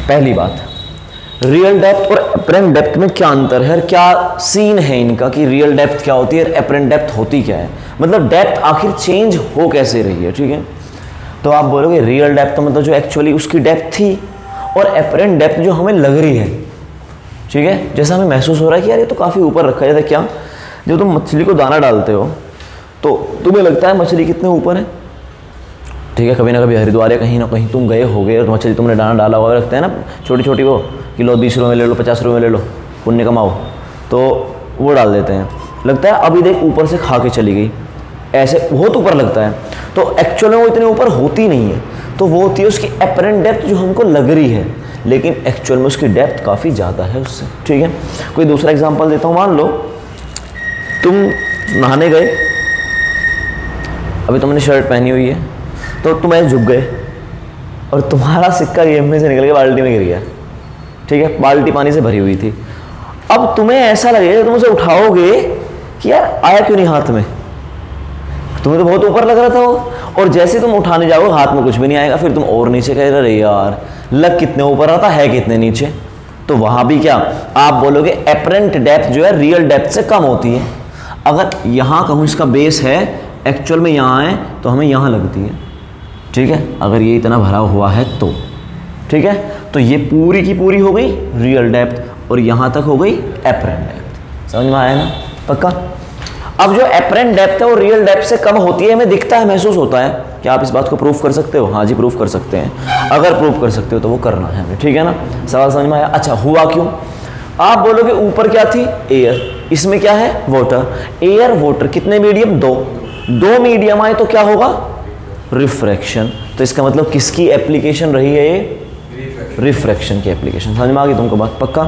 पहली बात, real depth और एपरेंट डेप्थ में क्या अंतर है, क्या सीन है इनका कि रियल डेप्थ क्या होती है और एपरेंट डेप्थ होती क्या है, मतलब डेप्थ आखिर चेंज हो कैसे रही है। ठीक है, तो आप बोलोगे रियल डेप्थ तो मतलब जो एक्चुअली उसकी डेप्थ थी, और एपरेंट डेप्थ जो हमें लग रही है। ठीक है, जैसा हमें महसूस हो रहा है कि यार ये तो काफ़ी ऊपर रखा है। क्या, जब तुम मछली को दाना डालते हो तो तुम्हें लगता है मछली कितने ऊपर है। ठीक है, कभी ना कभी हरिद्वार या कहीं ना कहीं तुम गए होगे और मछली तुमने दाना डाला हुआ, लगता है ना छोटी छोटी, वो किलो 20 रुपये में ले लो, 50 रुपये में ले लो, पुण्य कमाओ, तो वो डाल देते हैं। लगता है अभी देख ऊपर से खा के चली गई, ऐसे बहुत ऊपर लगता है, तो एक्चुअल में वो इतने ऊपर होती नहीं है। तो वो होती है उसकी एपरेंट डेप्थ जो हमको लग रही है, लेकिन एक्चुअल में उसकी डेप्थ काफ़ी ज़्यादा है उससे। ठीक है, कोई दूसरा एग्जांपल देता हूँ। मान लो तुम नहाने गए, अभी तुमने शर्ट पहनी हुई है, तो तुम ऐसे झुक गए और तुम्हारा सिक्का गेम में से निकल के बाल्टी में गिर गया। ठीक है, बाल्टी पानी से भरी हुई थी। अब तुम्हें ऐसा लगेगा, तुम उसे उठाओगे कि यार आया क्यों नहीं हाथ में, तुम्हें तो बहुत ऊपर लग रहा था वो, और जैसे तुम उठाने जाओगे हाथ में कुछ भी नहीं आएगा, फिर तुम और नीचे कह रहे यार लग कितने ऊपर आता है कितने नीचे। तो वहां भी क्या आप बोलोगे, एपरेंट डेप्थ जो है रियल डेप्थ से कम होती है। अगर यहां कहूं इसका बेस है, एक्चुअल में यहां है, तो हमें यहां लगती है। ठीक है, अगर ये इतना भरा हुआ है तो। ठीक है, तो ये पूरी की पूरी हो गई रियल डेप्थ, और यहां तक हो गई एपरेंट डेप्थ। समझ में आया ना, पक्का। अब जो एपरेंट डेप्थ है वो रियल डेप्थ से कम होती है, हमें दिखता है, महसूस होता है। क्या आप इस बात को प्रूफ कर सकते हो? हाँ जी, प्रूफ कर सकते हैं। अगर प्रूफ कर सकते हो तो वो करना है हमें। ठीक है ना, सवाल समझ में आया? अच्छा, हुआ क्यों? आप बोलोगे ऊपर क्या थी? एयर, इसमें क्या है? वाटर। एयर वाटर कितने मीडियम? दो मीडियम आए तो क्या होगा? रिफ्रैक्शन। तो इसका मतलब किसकी एप्लीकेशन रही है ये? रिफ्रैक्शन की एप्लीकेशन। समझ में आ गई तुमको बात? पक्का।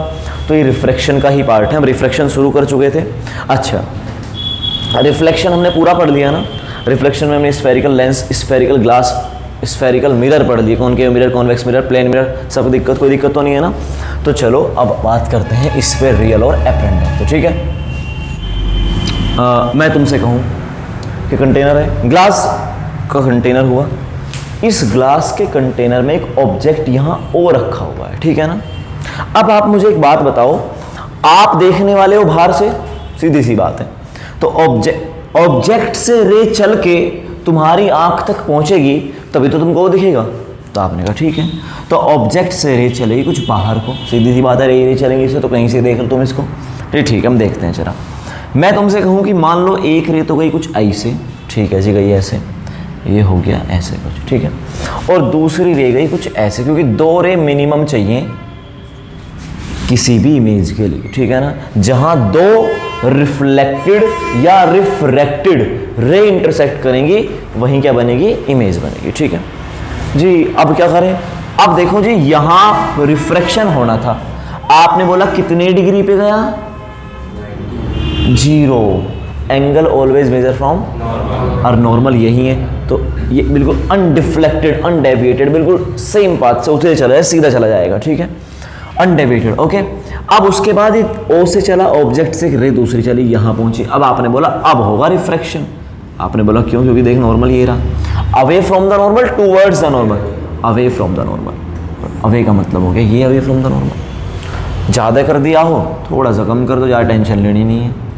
तो ये रिफ्रैक्शन का ही पार्ट है, हम रिफ्रैक्शन शुरू कर चुके थे। अच्छा, रिफ्लेक्शन हमने पूरा पढ़ लिया ना। रिफ्लेक्शन में हमने spherical lens, spherical glass, spherical mirror पढ़ लिए, concave mirror, convex mirror, plane mirror, सब दिक्कत, कोई दिक्कत तो नहीं है ना। तो चलो अब बात करते हैं इस पे रियल और एपरेंट डेप्थ। तो ठीक है, मैं तुमसे कहूँ कि कंटेनर है, ग्लास का कंटेनर हुआ, इस ग्लास के कंटेनर में एक ऑब्जेक्ट यहाँ ओ रखा हुआ है। ठीक है ना। अब आप मुझे एक बात बताओ, आप देखने वाले हो बाहर से, सीधी सी बात है, तो ऑब्जेक्ट से रे चल के तुम्हारी आंख तक पहुंचेगी तभी तो तुमको वो दिखेगा। तो आपने कहा ठीक है, तो ऑब्जेक्ट से रे चलेगी कुछ बाहर को, सीधी सी बात है, रे चलेंगे इसे तो कहीं से देख लो तुम इसको। ठीक है, हम देखते हैं जरा। मैं तुमसे कहूँ कि मान लो एक रे तो गई कुछ ऐसे, ठीक है जी, गई ऐसे, ये हो गया ऐसे कुछ, ठीक है, और दूसरी रे गई कुछ ऐसे, क्योंकि 2 रे मिनिमम चाहिए किसी भी इमेज के लिए। ठीक है ना, जहां 2 रिफ्लेक्टेड या रिफ्रैक्टेड रे इंटरसेक्ट करेंगी वहीं क्या बनेगी? इमेज बनेगी। ठीक है जी। अब क्या करें? अब देखो जी, यहां रिफ्रैक्शन होना था, आपने बोला कितने डिग्री पे गया? 0। एंगल ऑलवेज मेजर फ्रॉम और नॉर्मल यही है, तो ये बिल्कुल अनडिफ्लेक्टेड, अनडेविएटेड, बिल्कुल सेम पाथ से उसे चला जाए, सीधा चला जाएगा। ठीक है, अनडेविएटेड। ओके, अब उसके बाद ओ से चला, ऑब्जेक्ट से रे दूसरी चली, यहां पहुंची। अब आपने बोला अब होगा रिफ्रैक्शन। आपने बोला क्यों? क्योंकि देख नॉर्मल ये रहा, away from the normal towards the normal, away from the normal. Away का मतलब हो गया ये अवे फ्रॉम द नॉर्मल। ज़्यादा कर दिया हो, थोड़ा सा कम कर दो, ज़्यादा टेंशन लेनी नहीं है।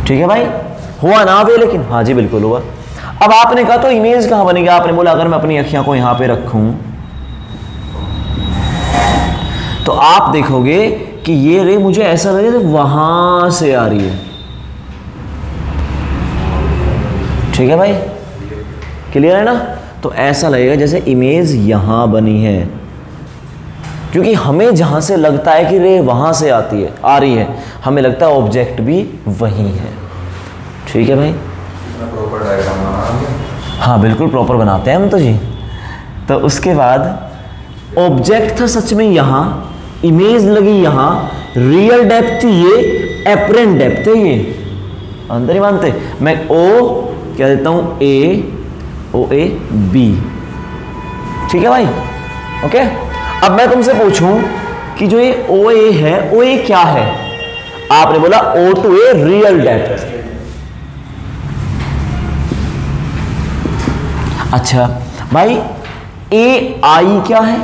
ठीक है भाई, हुआ ना अवे? लेकिन हाँ जी बिल्कुल हुआ। अब आपने कहा तो इमेज कहाँ बनेगी? आपने बोला अगर मैं अपनी अखियां को यहाँ पे रखूं तो आप देखोगे कि ये रे मुझे ऐसा लगे जैसे वहां से आ रही है। ठीक है भाई, क्लियर है ना? तो ऐसा लगेगा जैसे इमेज यहां बनी है, क्योंकि हमें जहां से लगता है कि रे वहां से आती है, आ रही है, हमें लगता है ऑब्जेक्ट भी वही है। ठीक है भाई, प्रॉपर डायग्राम बनाना। हाँ बिल्कुल प्रॉपर बनाते हैं हम तो जी। तो उसके बाद ऑब्जेक्ट था सच में यहाँ, इमेज लगी यहाँ, रियल डेप्थ थी ये, एपरेंट डेप्थ है ये। अंदर ही मानते? मैं ओ क्या देता हूँ? ए, ओ ए बी। ठीक है भाई, ओके। अब मैं तुमसे पूछूं कि जो ये ओ ए है, ओ ए क्या है? आपने बोला O to A real depth. अच्छा भाई, ए आई क्या है?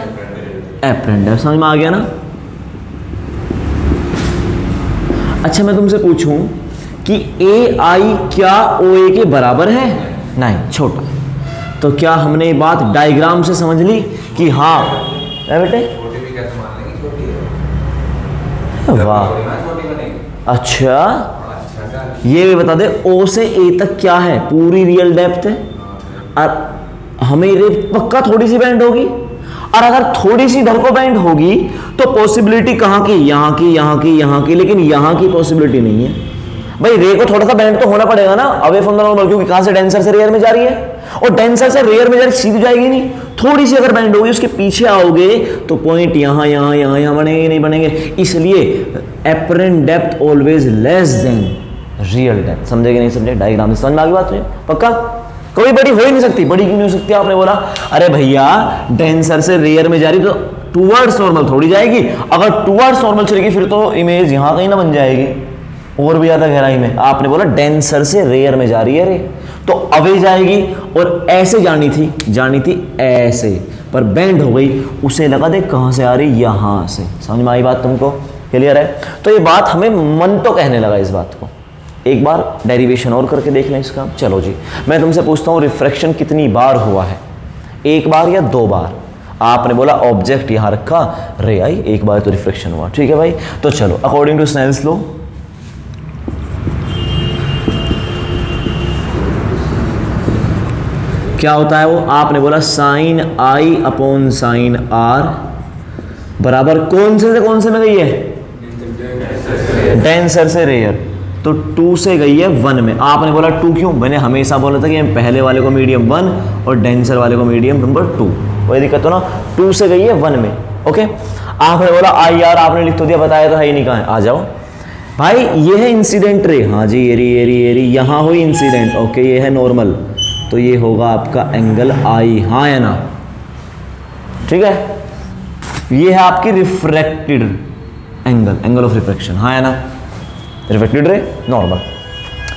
Apparent depth. समझ में आ गया ना? अच्छा मैं तुमसे पूछूं कि ए आई क्या ओ ए के बराबर है? नहीं, छोटा। तो क्या हमने ये बात डायग्राम से समझ ली कि हाँ बेटे? छोटी भी कैसे मान लेंगे? छोटी है। वाह, छोटी बनेगी। अच्छा अच्छा क्या? ये भी बता दे ओ से ए तक क्या है? पूरी रियल डेप्थ है। और हमें ये पक्का थोड़ी सी बैंड होगी, और अगर थोड़ी सी इधर को बैंड होगी तो पॉसिबिलिटी कहाँ की? यहाँ की, यहाँ की, यहाँ की, लेकिन यहाँ की पॉसिबिलिटी नहीं है। भाई रे को थोड़ा सा बैंड तो होना पड़ेगा ना, अवे फ्रॉम द नॉर्मल, क्योंकि कहां से? डेंसर से रेयर में जा रही है, और डेंसर से रेयर में जा रही सीधी जाएगी नहीं, थोड़ी सी अगर बैंड होगी उसके पीछे आओगे तो पॉइंट यहां यहां यहां यहां बनेंगे, नहीं बनेंगे। इसलिए apparent depth always less than real depth. समझे कि नहीं समझे? डायग्राम से समझ में आ गई बात है? पक्का? कोई बड़ी हो ही नहीं सकती। बड़ी क्यों नहीं हो सकती? आपने बोला अरे भैया डेंसर से रेयर में जा रही तो टूवर्ड्स नॉर्मल थोड़ी जाएगी, अगर टूवर्ड्स नॉर्मल चलेगी फिर तो इमेज यहां कहीं ना बन जाएगी और भी ज्यादा गहराई में। आपने बोला डेंसर से रेयर में जा रही है रे, तो अवे जाएगी, और ऐसे जानी थी ऐसे, पर बेंड हो गई, उसे लगा दे कहां से आ रही? यहां से। समझ में आई बात तुमको? क्लियर है? तो ये बात हमें मन तो कहने लगा इस बात को। एक बार डेरिवेशन और करके देख लें इसका। चलो जी, मैं तुमसे पूछता हूं रिफ्रैक्शन कितनी बार हुआ है? एक बार या दो बार? आपने बोला ऑब्जेक्ट यहां रखा, रे आई, एक बार तो रिफ्रैक्शन हुआ। ठीक है भाई, तो चलो अकॉर्डिंग टू स्नेल्स लॉ क्या होता है वो? आपने बोला sine I upon sine R बराबर कौन से कौन से में गई है? डेंसर से रेयर, तो 2 से गई है 1 में। आपने बोला 2 क्यों? मैंने हमेशा बोला था कि पहले वाले को मीडियम 1 और डेंसर वाले को मीडियम नंबर 2। कोई दिक्कत हो ना? 2 से गई है 1 में। ओके, आपने बोला आई आर, आपने लिख तो दिया, बताया तो है ही नहीं, कहाँ है? आ जाओ भाई, ये है इंसिडेंट रे। हाँ जी, एरी यहाँ हुई इंसिडेंट। ओके, ये है नॉर्मल, तो ये होगा आपका एंगल आई। हाँ है ना? ठीक है, ये है आपकी रिफ्रैक्टेड एंगल ऑफ रिफ्रैक्शन। हाँ है ना? रिफ्रैक्टेड रे नॉर्मल।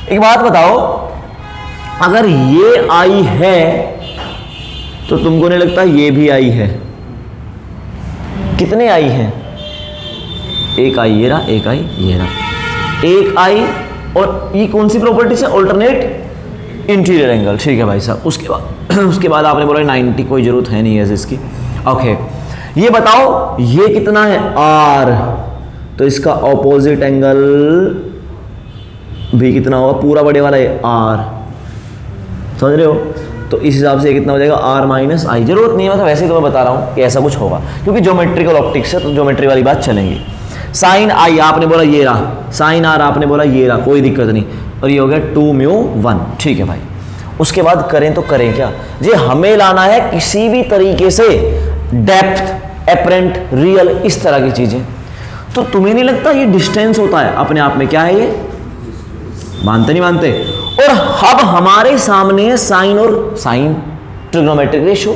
एक बात बताओ, अगर ये आई है तो तुमको नहीं लगता ये भी आई है? कितने आई हैं? एक आई ये रहा, एक आई ये रहा, एक आई, और ये कौन सी प्रॉपर्टी से? Alternate interior angle. ठीक है भाई साहब, उसके बाद आपने बोला 90, कोई जरूरत है नहीं है इसकी। ओके, ये बताओ ये कितना है? आर, तो इसका ऑपोजिट एंगल भी कितना होगा? पूरा बड़े वाला है आर, समझ रहे हो? तो इस हिसाब से कितना हो जाएगा? आर माइनस आई। जरूरत नहीं है, मतलब वैसे ही तो मैं बता रहा हूं कि ऐसा कुछ होगा, क्योंकि ज्योमेट्रिकल ऑप्टिक्स है तो ज्योमेट्री वाली बात चलेंगी। साइन आई आपने बोला ये रहा, साइन आर आपने बोला ये रहा, कोई दिक्कत नहीं, और ये हो गया 2μ1। ठीक है भाई, उसके बाद करें तो करें क्या जी? हमें लाना है किसी भी तरीके से डेप्थ, एपरेंट, रियल, इस तरह की चीजें। तो तुम्हें नहीं लगता ये डिस्टेंस होता है अपने आप में? क्या है ये? मानते नहीं मानते? और अब हमारे सामने है साइन और साइन, ट्रिग्नोमेट्रिक रेशियो।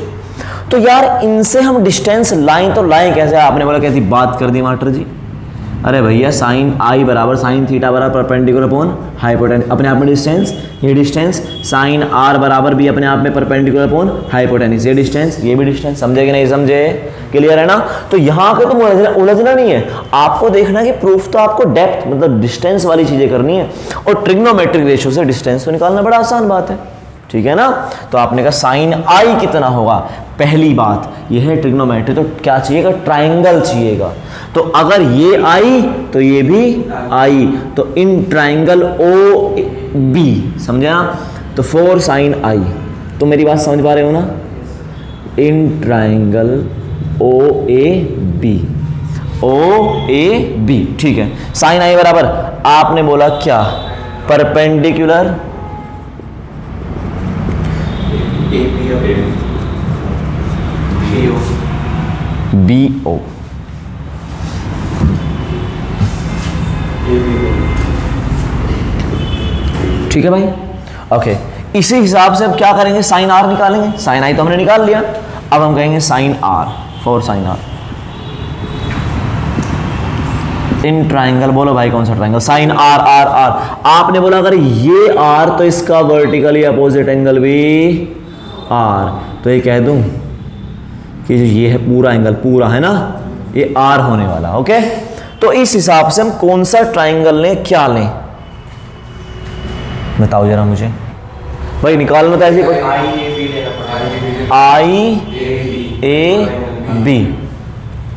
तो यार इनसे हम डिस्टेंस लाएं तो लाएं कैसे? आपने बोला कैसी बात कर दी मास्टर जी। अरे भैया साइन आई बराबर साइन थीटा बराबर परपेंडिकुलर अपॉन हाइपोटेन्यूस, अपने आप में डिस्टेंस, ये डिस्टेंस। साइन आर बराबर भी अपने आप में परपेंडिकुलर अपॉन हाइपोटेन्यूस, ये डिस्टेंस, ये भी डिस्टेंस। समझे कि नहीं समझे? क्लियर है ना? तो यहाँ पे तो उलझना नहीं है, आपको देखना है कि प्रूफ तो आपको डेप्थ मतलब डिस्टेंस वाली चीजें करनी है, और ट्रिग्नोमेट्रिक रेशियो से डिस्टेंस तो निकालना बड़ा आसान बात है। ठीक है ना? तो आपने कहा साइन आई कितना होगा? पहली बात यह है ट्रिग्नोमेट्री, तो क्या चाहिएगा? ट्राइंगल चाहिएगा। तो अगर ये आई तो ये भी आई, तो इन ट्राइंगल ओ बी, समझे ना? तो 4 साइन आई। तो मेरी बात समझ पा रहे हो ना? In triangle O A B, O A B. ठीक है, साइन आई बराबर आपने बोला क्या? Perpendicular B O. ठीक है भाई, ओके। इसी हिसाब से अब क्या करेंगे? साइन आर निकालेंगे। साइन आई तो हमने निकाल लिया, अब हम कहेंगे sine R, 4 sine R in triangle. बोलो भाई कौन सा triangle? Sine R R R. आपने बोला अगर ये आर तो इसका वर्टिकली अपोजिट एंगल भी आर, तो ये कह दूं कि जो ये है पूरा एंगल पूरा है ना, ये आर होने वाला। ओके, तो इस हिसाब से हम कौन सा ट्राइंगल लें, क्या लें, बताओ जरा मुझे भाई, निकालना तो ऐसे कोई आई ए बी,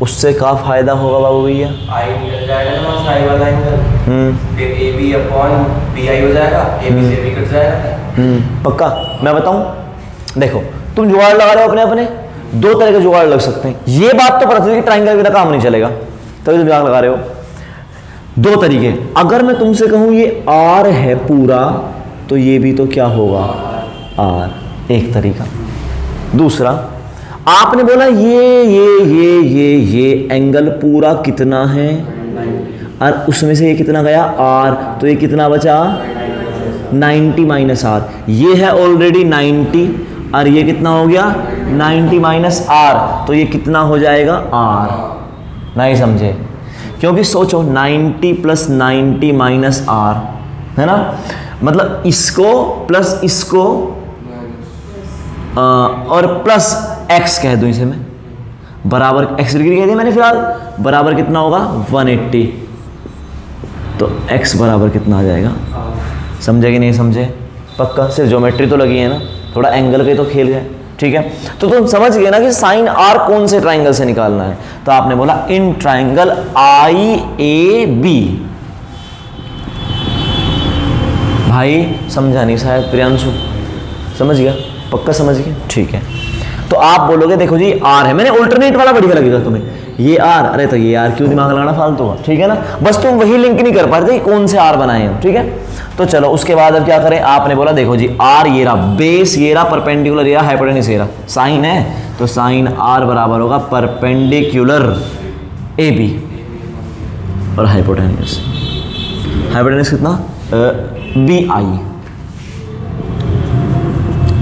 उससे क्या फायदा होगा बाबू भैया? आई निकल जाएगा ना साई वाला एंगल, फिर A B upon B I हो जाएगा, ए बी से बी कट जाएगा। पक्का मैं बताऊं, देखो तुम जुगाड़ लगा रहे हो अपने अपने, दो तरह के जुगाड़ लग सकते हैं। ये बात तो पता चली कि ट्राइंगल बिना काम नहीं चलेगा, तभी तुम जुगाड़ लगा रहे हो। दो तरीके, अगर मैं तुमसे कहूं ये आर है पूरा, तो ये भी तो क्या होगा, आर, एक तरीका। दूसरा, आपने बोला ये एंगल पूरा कितना है, और उसमें से ये कितना गया, आर, तो ये कितना बचा, 90 माइनस आर। ये है ऑलरेडी 90, और ये कितना हो गया, 90 माइनस आर, तो ये कितना हो जाएगा, आर। नहीं समझे? क्योंकि सोचो 90 प्लस 90 माइनस आर है ना, मतलब इसको प्लस इसको और प्लस x कह दूं इसे मैं, बराबर x डिग्री कह दिया मैंने फिलहाल, बराबर कितना होगा 180, तो x बराबर कितना आ जाएगा, समझे कि नहीं समझे? पक्का, सिर्फ ज्योमेट्री तो लगी है ना, थोड़ा एंगल के तो खेल गए, ठीक है। तो तुम समझ गए ना कि साइन आर कौन से ट्राइंगल से निकालना है, तो आपने बोला in triangle I A B. भाई समझा नहीं शायद प्रियांशु, समझ गया? पक्का समझ गया, ठीक है। तो आप बोलोगे देखो जी आर है, मैंने अल्टरनेट वाला बढ़िया लगेगा तुम्हें, ये आर, अरे तो ये आर क्यों दिमाग लगाना फालतू का, ठीक है ना, बस तुम वही लिंक नहीं कर पा रहे थे कौन से आर बनाए हैं, ठीक है। तो चलो उसके बाद अब क्या करें, आपने बोला देखो जी आर ये रहा, बेस ये रहा, परपेंडिकुलर ये रहा, हाइपोटेन्यूस ये रहा, साइन है तो साइन आर बराबर होगा परपेंडिकुलर ए बी और हाइपोटेन्यूस, हाइपोटेन्यूस कितना, बी आई।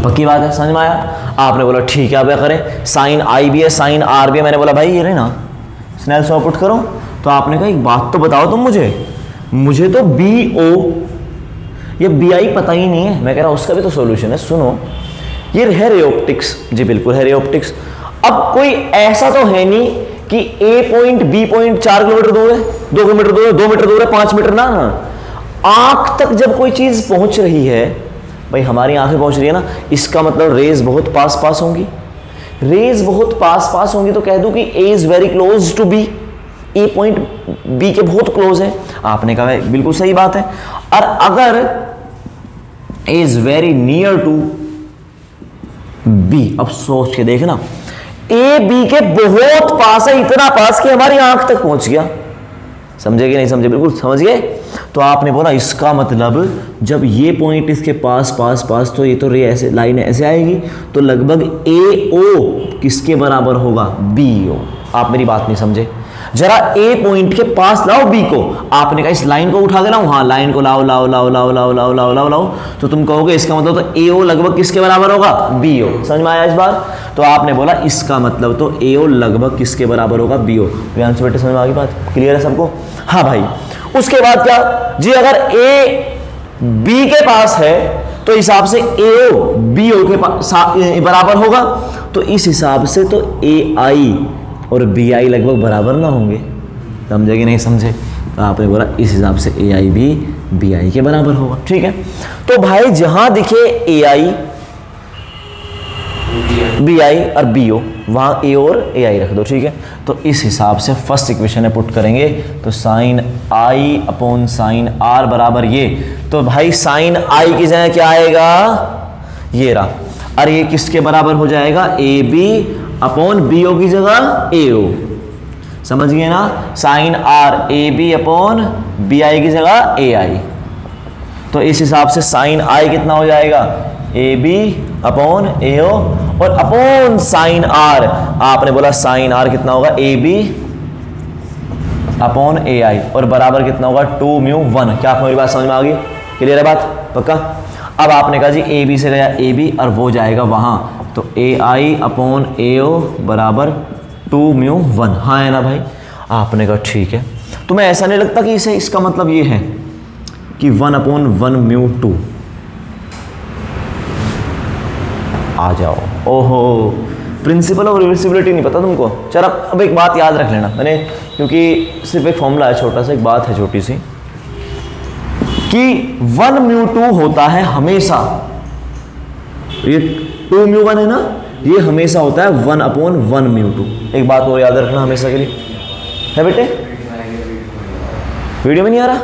पक्की बात है, समझ में आया? आपने बोला ठीक है, अब क्या करें, साइन आई भी है साइन आर भी है, मैंने बोला भाई ये रहे ना, स्नेल्स लॉ पुट करो। तो आपने कहा एक बात तो बताओ तुम मुझे तो बी ओ ये बी आई पता ही नहीं है। मैं कह रहा उसका भी तो सॉल्यूशन है, सुनो, ये है रे ऑप्टिक्स, जी बिल्कुल है रे ऑप्टिक्स। अब कोई ऐसा तो है नहीं कि ए पॉइंट बी पॉइंट 4 किलोमीटर दूर है, 2 किलोमीटर दूर है, 2 मीटर दूर है, 5 मीटर ना, आंख तक जब कोई चीज पहुंच रही है, भाई हमारी आंखें पहुंच रही है ना, इसका मतलब रेज बहुत पास पास होंगी, रेज बहुत पास पास होंगी, तो कह दूं कि A is very close to B, A point B के बहुत क्लोज है। आपने कहा बिल्कुल सही बात है। और अगर A is very near to B, अब सोच के देखना, ए बी के बहुत पास है, इतना पास कि हमारी आंख तक पहुंच गया, समझे कि नहीं समझे? बिल्कुल समझ गए। तो आपने बोला इसका मतलब जब ये पॉइंट इसके पास पास पास, तो ये तो रे ऐसे लाइन ऐसे आएगी, तो लगभग ए ओ किसके बराबर होगा, बी ओ। आप मेरी बात नहीं समझे, जरा ए पॉइंट के पास लाओ बी को, आपने कहा इस लाइन को उठा के लाओ, हाँ लाइन को लाओ लाओ लाओ लाओ लाओ लाओ लाओ लाओ लाओ, तो तुम कहोगे इसका मतलब तो ए ओ लगभग किसके बराबर होगा, बी ओ। समझ में आया इस बार? तो आपने बोला इसका मतलब तो ए ओ लगभग किसके बराबर होगा, बी ओ। प्रियांशु बेटे समझ में आ गई बात, क्लियर है सबको? हाँ भाई। उसके बाद क्या जी, अगर ए बी के पास है तो हिसाब से ए ओ बी ओ के बराबर होगा, तो इस हिसाब से तो ए आई और बी आई लगभग बराबर ना होंगे, समझे कि नहीं समझे? तो आपने बोला इस हिसाब से ए आई भी बी आई के बराबर होगा, ठीक है। तो भाई जहां दिखे ए आई बी आई और बी ओ, वहां ए और ए आई रख दो, ठीक है। तो इस हिसाब से फर्स्ट इक्वेशन में पुट करेंगे, तो sine I upon sine R बराबर ये, तो भाई साइन आई की जगह क्या आएगा, ये रहा, और ये किसके बराबर हो जाएगा, A B upon B O की जगह ए ओ, समझ गए ना? Sine R A B upon B I की जगह ए आई, तो इस हिसाब से साइन आई कितना हो जाएगा, ए बी अपॉन ए ओ, और अपॉन साइन आर, आपने बोला साइन आर कितना होगा, ए बी अपॉन ए आई, और बराबर कितना होगा 2 म्यू 1। क्या मेरी बात समझ में आ गई? क्लियर है बात? पक्का? अब आपने कहा जी ए बी से गया ए बी और वो जाएगा वहां, तो ए आई अपॉन ए ओ बराबर 2 म्यू 1। हाँ है ना भाई? आपने कहा ठीक है। तुम्हें ऐसा नहीं लगता कि इसे इसका मतलब ये है कि 1 अपॉन 1 म्यू 2? आ जाओ, ओहो प्रिंसिपल ऑफ रिवर्सिबिलिटी नहीं पता तुमको? चल अब एक बात याद रख लेना मैंने, क्योंकि सिर्फ एक फॉर्मूला है छोटा सा, एक बात है छोटी सी कि 1 म्यू 2 होता है हमेशा, ये 2 म्यू 1 है ना, ये हमेशा होता है 1/1 म्यू 2। एक बात और याद रखना हमेशा के लिए, है बेटे? वीडियो में नहीं आ रहा?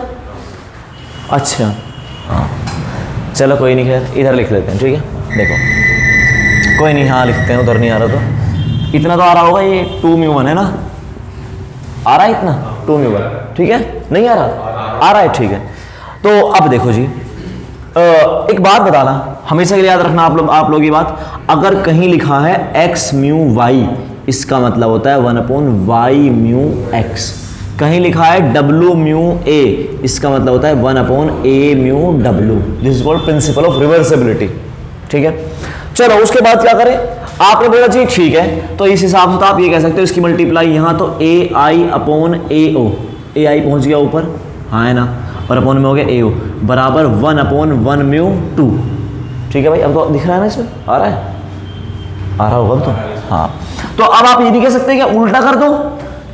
अच्छा हाँ चलो कोई नहीं, खैर इधर लिख लेते हैं, ठीक है? देखो कोई नहीं, हाँ लिखते हैं, उधर नहीं आ रहा तो इतना तो आ रहा होगा, ये 2 म्यू 1 है ना, आ रहा है इतना 2 म्यू 1, ठीक है? नहीं आ रहा? आ रहा है, ठीक है। तो अब देखो जी, एक बात बताना हमेशा के लिए याद रखना आप लोग ये बात, अगर कहीं लिखा है x म्यू y, इसका मतलब होता है 1/y म्यू x। कहीं लिखा है w म्यू a, इसका मतलब होता है 1/a mu w। This is called principle of reversibility, ठीक है? चलो उसके बाद क्या करें? आपने बोला जी ठीक है, तो इस हिसाब से तो आप ये कह सकते हो इसकी मल्टीप्लाई यहाँ तो ai/ao, ai पहुंच गया ऊपर, हाँ है ना, और अपॉन में हो गया ao बराबर 1/1 म्यू 2, ठीक है भाई? अब तो दिख रहा है ना, इसमें आ रहा है, आ रहा होगा तो हाँ। तो अब आप ये नहीं कह सकते क्या उल्टा कर दो,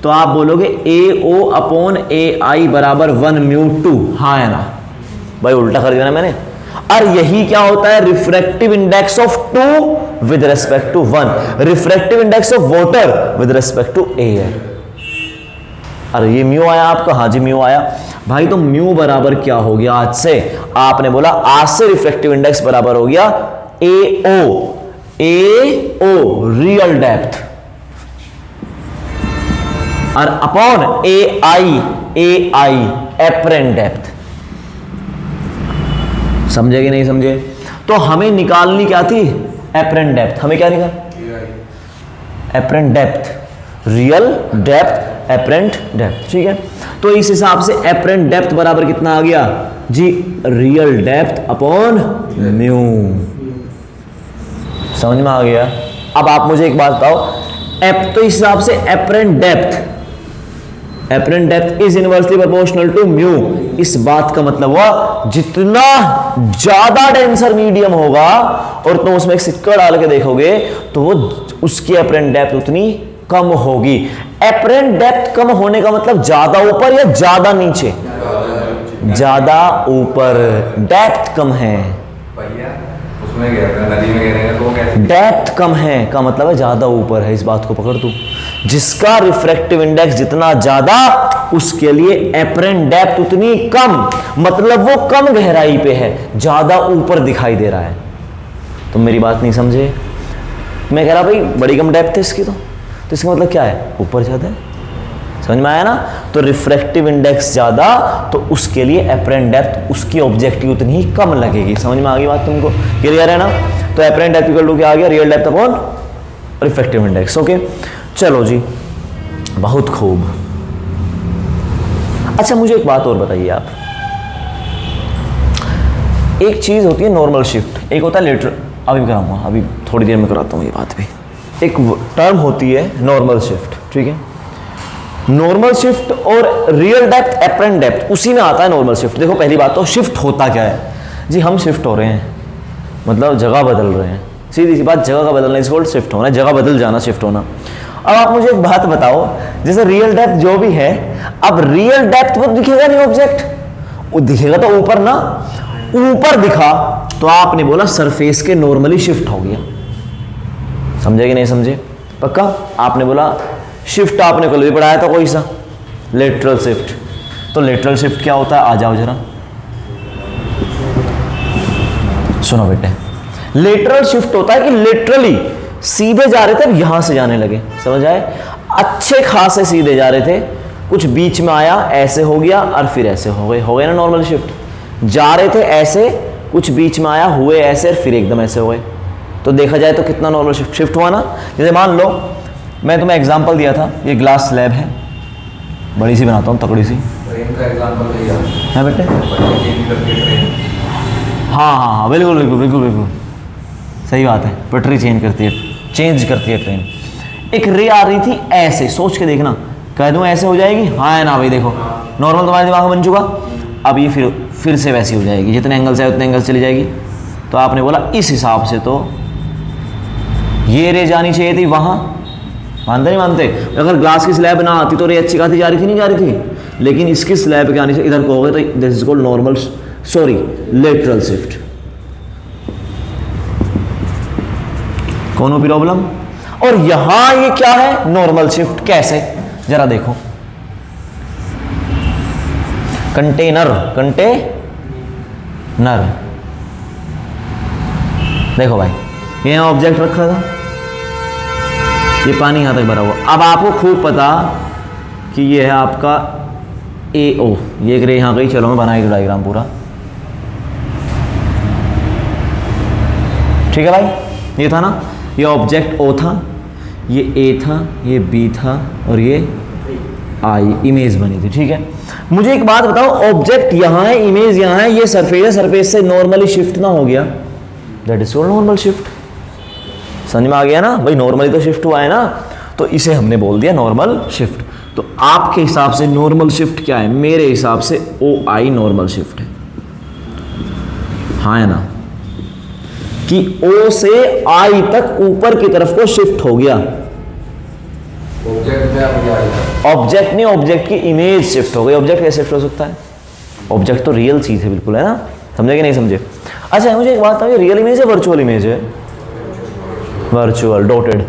तो आप बोलोगे ao/ai बराबर 1 म्यू 2, हाँ है ना भाई, उल्टा कर दिया ना मैंने। और यही क्या होता है? Refractive index of 2 with respect to 1, refractive index of water with respect to air. अरे ये म्यू आया आपका, हाँ जी म्यू आया भाई। तो म्यू बराबर क्या हो गया आज से? आपने बोला आज से रिफ्रैक्टिव इंडेक्स बराबर हो गया AO रियल डेप्थ, और अपॉन AI एपरेंट डेप्थ। समझे कि नहीं समझे? तो हमें निकालनी क्या थी? Apparent depth. हमें क्या निकाल? Apparent depth, real depth, apparent depth, ठीक है? तो इस हिसाब से एपरेंट डेप्थ बराबर कितना आ गया जी? Real depth upon mu. समझ में आ गया? अब आप मुझे एक बात बताओ, तो इस हिसाब से apparent depth is inversely proportional to mu. इस बात का मतलब हुआ जितना ज्यादा डेंसर मीडियम होगा और तुम उसमें एक सिक्का डाल के देखोगे तो वो उसकी एपरेंट डेप्थ उतनी कम होगी। एपरेंट डेप्थ कम होने का मतलब ज्यादा ऊपर या ज्यादा नीचे? ज्यादा ऊपर। डेप्थ कम है, उसमें नदी में गिरेंगे तो कैसे? डेप्थ कम है का मतलब है ज्यादा ऊपर है। इस बात को पकड़ तू, जिसका रिफ्रैक्टिव इंडेक्स जितना ज्यादा उसके लिए एपरेंट डेप्थ उतनी कम, मतलब वो कम गहराई पे है, ज्यादा ऊपर दिखाई दे रहा है। तुम मेरी बात नहीं समझे? मैं कह रहा भाई बड़ी कम डेप्थ है इसकी, तो इसका मतलब क्या है? ऊपर ज्यादा है। समझ में आया ना? तो रिफ्रैक्टिव इंडेक्स ज्यादा तो उसके लिए एपरेंट डेप्थ उसकी ऑब्जेक्टिव उतनी ही कम लगेगी। समझ में आ गई बात तुमको? क्लियर है ना? तो एपरेंट डेप्थ इक्वल टू क्या आ गया? Real depth upon refractive index. Okay चलो जी, बहुत खूब। अच्छा मुझे एक बात और बताइए आप, एक चीज होती है नॉर्मल शिफ्ट, एक होता है लेटरल। अभी कराऊंगा, अभी थोड़ी देर में कराता हूँ ये बात भी। एक टर्म होती है नॉर्मल शिफ्ट, ठीक है? नॉर्मल शिफ्ट और रियल डेप्थ, एपरेंट डेप्थ, उसी में आता है नॉर्मल शिफ्ट। देखो पहली बात तो शिफ्ट होता क्या है जी? हम शिफ्ट हो रहे हैं, मतलब जगह बदल रहे हैं। सीधी सी बात, जगह का बदलना इज कॉल्ड शिफ्ट होना, जगह बदल जाना शिफ्ट होना। अब आप मुझे एक बात बताओ, जैसे रियल डेप्थ जो भी है, अब रियल डेप्थ पर दिखेगा नहीं ऑब्जेक्ट, वो दिखेगा तो ऊपर ना, ऊपर दिखा तो आपने बोला सरफेस के नॉर्मली शिफ्ट हो गया। समझे कि नहीं समझे? पक्का? आपने बोला शिफ्ट, आपने कल भी पढ़ाया था कोई सा, लेटरल शिफ्ट। तो लेटरल शिफ्ट क्या होता है? आ जाओ जरा, सुनो बेटे। लेटरल शिफ्ट होता है कि लिटरली सीधे जा रहे थे, अब यहां से जाने लगे। समझ आए? अच्छे खासे सीधे जा रहे थे, कुछ बीच में आया, ऐसे हो गया और फिर ऐसे हो गए ना नॉर्मल शिफ्ट। जा रहे थे ऐसे, कुछ बीच में आया, हुए ऐसे और फिर एकदम ऐसे हो गए। तो देखा जाए तो कितना नॉर्मल शिफ्ट हुआ ना? जैसे मान लो मैं तुम्हें एग्जांपल दिया था, ये ग्लास स्लैब है, बड़ी सी बनाता हूँ, तकड़ी सी। ट्रेन का एग्जांपल दिया है बेटे? हाँ, बिल्कुल सही बात है। पटरी चेंज करती है ट्रेन। एक रे आ रही थी ऐसे, सोच के देखना, कह दूँ ऐसे हो जाएगी? हाँ है ना भाई? देखो नॉर्मल तुम्हारे दिमाग में बन चुका, अब ये फिर से वैसी हो जाएगी, जितने एंगल से उतने एंगल चली जाएगी। तो आपने बोला इस हिसाब से तो ये रे जानी चाहिए थी वहां, मानते नहीं मानते? अगर ग्लास की स्लैब ना आती तो रे अच्छी खासी जा रही थी, नहीं जा रही थी? लेकिन इसकी स्लैब क्या आनी चाहिए, इधर को हो गए तो this is called normal, sorry lateral shift. कौन प्रॉब्लम? और यहां ये क्या है, नॉर्मल शिफ्ट। कैसे, जरा देखो। कंटेनर, कंटेनर, देखो भाई, ये ऑब्जेक्ट रखा था, ये पानी यहां तक भरा हुआ। अब आपको खूब पता कि ये है आपका AO, ये एक रे यहां गई, चलो मैं बनाई डायग्राम पूरा, ठीक है भाई? ये था ना, ये ऑब्जेक्ट O था, ये A था, ये B था, और ये I, इमेज बनी थी, ठीक है? मुझे एक बात बताओ, ऑब्जेक्ट यहां है, इमेज यहां है, ये सरफेस है, सरफेस से नॉर्मली शिफ्ट ना हो गया, that is called normal shift. समझ में आ गया ना भाई? नॉर्मली तो शिफ्ट हुआ है ना, तो इसे हमने बोल दिया नॉर्मल शिफ्ट। तो आपके हिसाब से नॉर्मल शिफ्ट क्या है? मेरे हिसाब से OI नॉर्मल शिफ्ट है, हाँ है ना? कि O से I तक ऊपर की तरफ को शिफ्ट हो गया। ऑब्जेक्ट नहीं, ऑब्जेक्ट की इमेज शिफ्ट हो गई। ऑब्जेक्ट कैसे शिफ्ट हो सकता है? ऑब्जेक्ट तो रियल चीज है, बिल्कुल, है ना? समझे कि नहीं समझे? अच्छा मुझे एक बात बताओ, ये रियल इमेज है वर्चुअल इमेज है? वर्चुअल, डॉटेड,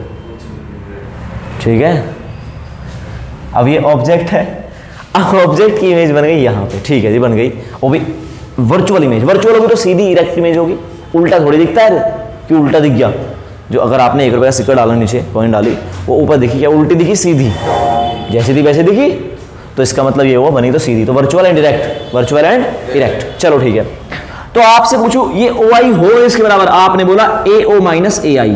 ठीक है? अब ये ऑब्जेक्ट है, अब ऑब्जेक्ट की इमेज बन गई यहां पे, ठीक है जी, बन गई, वो भी वर्चुअल इमेज। वर्चुअल होगी तो सीधी इरेक्ट इमेज होगी, उल्टा थोड़ी दिखता है कि उल्टा दिख गया। जो अगर आपने 1 रुपये का सिक्का डाला, नीचे कॉइन डाली, वो ऊपर दिखी क्या, उल्टी दिखी, सीधी, जैसी थी वैसे दिखी, तो इसका मतलब ये हुआ बनी तो सीधी। तो virtual and erect, virtual and erect, चलो ठीक है। तो आपसे पूछूं ये OI हो इसके बराबर, आपने बोला AO minus AI,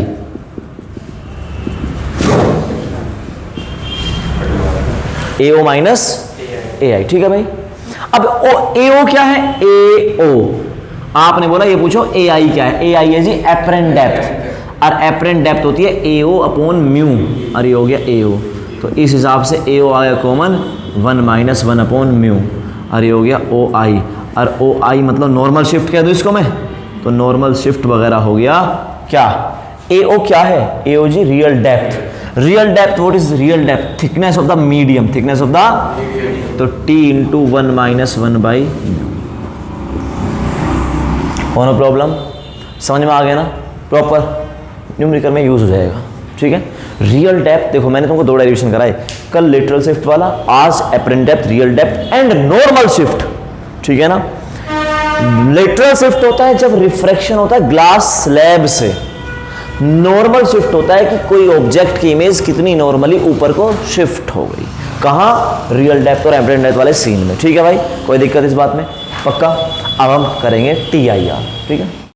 AO minus AI, ठीक है भाई? अब AO क्या है? AO आपने बोला, ये पूछो AI क्या है? AI है जी एपरेंट डेप्थ, और एपरेंट डेप्थ होती है AO अपॉन म्यू, और ये हो गया AO। तो इस हिसाब से AO आ गया कॉमन 1 माइनस 1 अपॉन म्यू, और ये हो गया OI। और OI मतलब नॉर्मल शिफ्ट कह दो इसको मैं, तो नॉर्मल शिफ्ट वगैरह हो गया क्या? AO क्या है? AO जी real depth. Real depth, what is real depth? Thickness of the medium, thickness of the, तो T into 1 minus 1 by. No problem? समझ में आ गया ना? प्रॉपर न्यूमेरिकल में यूज हो जाएगा, ठीक है? रियल डेप्थ देखो, मैंने तुमको 2 डेरिवेशन कराए, कल लेटरल शिफ्ट वाला, आज apparent depth, real depth and normal shift, ठीक है ना? लेटरल शिफ्ट होता है जब रिफ्रैक्शन होता है ग्लास स्लैब से, नॉर्मल शिफ्ट होता है कि कोई ऑब्जेक्ट की इमेज कितनी नॉर्मली ऊपर को शिफ्ट हो गई। कहां? रियल डेप्थ और एपरेंट डेप्थ वाले सीन में, ठीक है भाई? कोई दिक्कत इस बात में? पक्का? अब हम करेंगे TIR, ठीक है?